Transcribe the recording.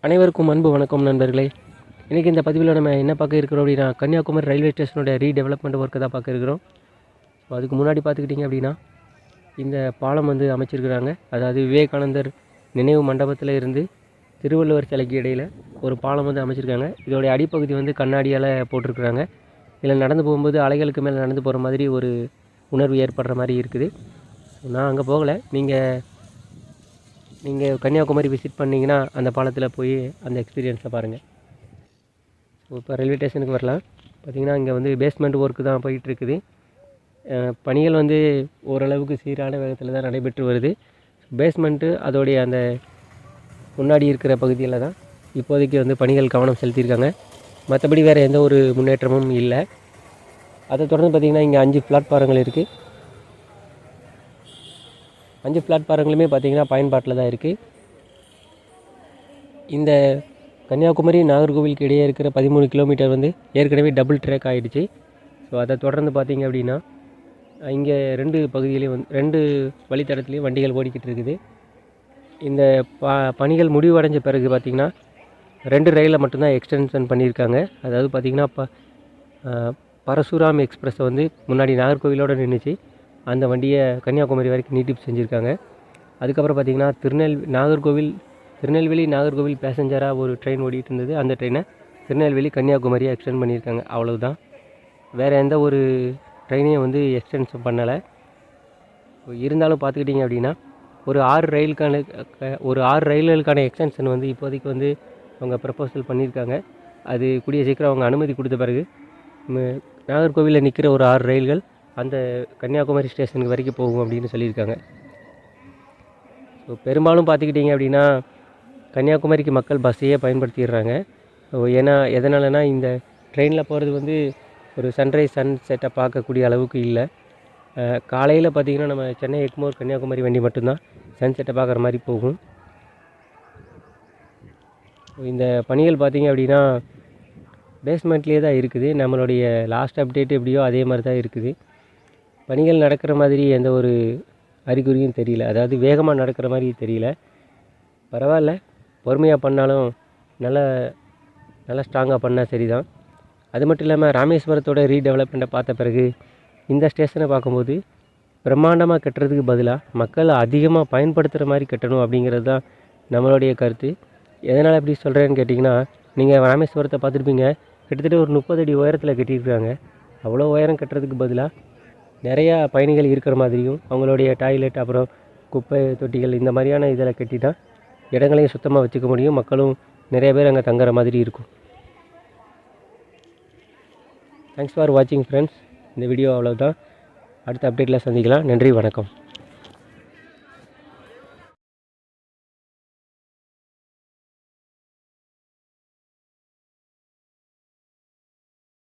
அனைவருக்கும் அன்பு வணக்கம் நண்பர்களே. இன்றைக்கி இந்த பதிவில் நம்ம என்ன பார்க்க இருக்கிறோம் அப்படின்னா, கன்னியாகுமரி ரயில்வே ஸ்டேஷனோட ரீடெவலப்மெண்ட் ஒர்க்கு தான் பார்க்க இருக்கிறோம். ஸோ அதுக்கு முன்னாடி பார்த்துக்கிட்டிங்க அப்படின்னா, இந்த பாலம் வந்து அமைச்சிருக்கிறாங்க. அதாவது விவேகானந்தர் நினைவு மண்டபத்தில் இருந்து திருவள்ளுவர் சிலைக்கு இடையில் ஒரு பாலம் வந்து அமைச்சிருக்காங்க. இதோடைய அடிப்பகுதி வந்து கண்ணாடியால் போட்டிருக்கிறாங்க. இதில் நடந்து போகும்போது அலைகளுக்கு மேலே நடந்து போகிற மாதிரி ஒரு உணர்வு ஏற்படுற மாதிரி இருக்குது. நான் அங்கே போகலை. நீங்கள் கன்னியாகுமரி விசிட் பண்ணிங்கன்னா அந்த பாலத்தில் போய் அந்த எக்ஸ்பீரியன்ஸை பாருங்கள். இப்போ ரயில்வே ஸ்டேஷனுக்கு வரலாம். பார்த்திங்கன்னா இங்கே வந்து பேஸ்மெண்ட் ஒர்க்கு தான் போயிட்டுருக்குது. பணிகள் வந்து ஓரளவுக்கு சீரான வேகத்தில் தான் நடைபெற்று வருது. பேஸ்மெண்ட்டு அதோடைய அந்த முன்னாடி இருக்கிற பகுதியில் தான் இப்போதைக்கு வந்து பணிகள் கவனம் செலுத்தியிருக்காங்க. மற்றபடி வேறு எந்த ஒரு முன்னேற்றமும் இல்லை. அதை தொடர்ந்து பார்த்திங்கன்னா இங்கே 5 பிளாட்பாரங்கள் இருக்குது. 5 பிளாட்பாரங்களுமே பார்த்திங்கன்னா பயன்பாட்டில் தான் இருக்குது. இந்த கன்னியாகுமரி நாகர்கோவிலுக்கு இடையே இருக்கிற 13 கிலோமீட்டர் வந்து ஏற்கனவே டபுள் ட்ராக் ஆகிடுச்சு. ஸோ அதை தொடர்ந்து பார்த்திங்க அப்படின்னா இங்கே 2 பகுதியிலையும் வந்து 2 வழித்தடத்துலேயும் வண்டிகள் ஓடிக்கிட்டு இருக்குது. இந்த பணிகள் முடிவடைஞ்ச பிறகு பார்த்திங்கன்னா 2 ரயிலில் மட்டும்தான் எக்ஸ்டென்ஷன் பண்ணியிருக்காங்க. அதாவது பார்த்திங்கன்னா பரசுராம் எக்ஸ்பிரஸை வந்து முன்னாடி நாகர்கோவிலோடு நின்றுச்சு. அந்த வண்டியை கன்னியாகுமரி வரைக்கும் நீட்டிப்பு செஞ்சுருக்காங்க. அதுக்கப்புறம் பார்த்திங்கன்னா திருநெல்வேலி நாகர்கோவில் பேசஞ்சராக ஒரு ட்ரெயின் ஓடிட்டு இருந்தது. அந்த ட்ரெயினை திருநெல்வேலி கன்னியாகுமரியாக எக்ஸ்டெண்ட் பண்ணியிருக்காங்க. அவ்வளவுதான். வேறு எந்த ஒரு ட்ரெயினையும் வந்து எக்ஸ்டென்ஷன் பண்ணலை. இருந்தாலும் பார்த்துக்கிட்டிங்க அப்படின்னா ஒரு 6 ரயில்களுக்கான எக்ஸ்டென்ஷன் வந்து இப்போதைக்கு வந்து அவங்க ப்ரப்போசல் பண்ணியிருக்காங்க. அது கூடிய சீக்கிரம் அவங்க அனுமதி கொடுத்த பிறகு நாகர்கோவிலில் நிற்கிற ஒரு 6 ரயில்கள் அந்த கன்னியாகுமரி ஸ்டேஷனுக்கு வரைக்கும் போகும் அப்படின்னு சொல்லியிருக்காங்க. ஸோ பெரும்பாலும் பார்த்துக்கிட்டிங்க அப்படின்னா கன்னியாகுமரிக்கு மக்கள் பஸ்ஸையே பயன்படுத்திடுறாங்க. ஏன்னா எதனாலனா இந்த ட்ரெயினில் போகிறது வந்து ஒரு சன்ரைஸ் சன்செட்டை பார்க்கக்கூடிய அளவுக்கு இல்லை. காலையில் பார்த்திங்கன்னா நம்ம சென்னை எக்மோர் கன்னியாகுமரி வண்டி மட்டும்தான் சன்செட்டை பார்க்குற மாதிரி போகும். இந்த பணிகள் பார்த்திங்க அப்படின்னா பேஸ்மெண்ட்லேயே தான் இருக்குது. நம்மளுடைய லாஸ்ட் அப்டேட் எப்படியோ அதே மாதிரி தான் இருக்குது. பணிகள் நடக்கிற மாதிரி எந்த ஒரு அறிகுறியும் தெரியல. அதாவது வேகமாக நடக்கிற மாதிரி தெரியல. பரவாயில்ல, பொறுமையாக பண்ணாலும் நல்லா ஸ்ட்ராங்காக பண்ணால் சரி தான். அது மட்டும் இல்லாமல் ராமேஸ்வரத்தோட ரீடெவலப்மெண்ட்டை பார்த்த பிறகு இந்த ஸ்டேஷனை பார்க்கும்போது பிரம்மாண்டமாக கட்டுறதுக்கு பதிலாக மக்கள் அதிகமாக பயன்படுத்துகிற மாதிரி கட்டணும் அப்படிங்கிறது தான் நம்மளுடைய கருத்து. எதனால் எப்படி சொல்கிறேன்னு கேட்டிங்கன்னா, நீங்கள் ராமேஸ்வரத்தை பார்த்துருப்பீங்க. கிட்டத்தட்ட ஒரு 30 அடி உயரத்தில் கட்டியிருக்காங்க. அவ்வளோ உயரம் கட்டுறதுக்கு பதிலாக நிறையா பயணிகள் இருக்கிற மாதிரியும் அவங்களுடைய டாய்லெட் அப்புறம் குப்பை தொட்டிகள் இந்த மாதிரியான இதில் கட்டி தான் இடங்களையும் சுத்தமாக வச்சுக்க முடியும். மக்களும் நிறைய பேர் அங்கே தங்குற மாதிரி இருக்கும். தேங்க்ஸ் ஃபார் வாட்சிங் ஃப்ரெண்ட்ஸ். இந்த வீடியோ அவ்வளோதான். அடுத்த அப்டேட்டில் சந்திக்கலாம். நன்றி, வணக்கம்.